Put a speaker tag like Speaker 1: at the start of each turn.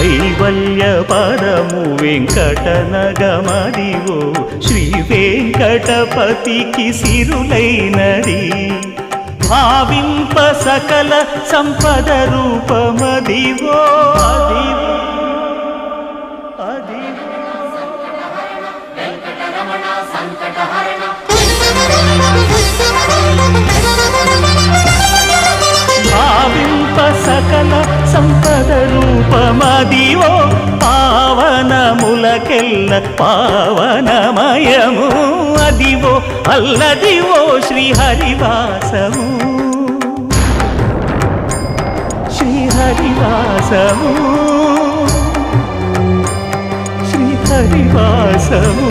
Speaker 1: కైవల్య పదము వెంకటనగమదివో శ్రీ వెంకటపతికి సిరులైనది భావింప సకల సంపద రూపమదివో అదివో అదివో భావింప సకల సంపద రూపమదివో పావనములకెల్ల పావనమయము అదివో అల్లదివో శ్రీహరివాసము శ్రీహరివాసము శ్రీహరివాసము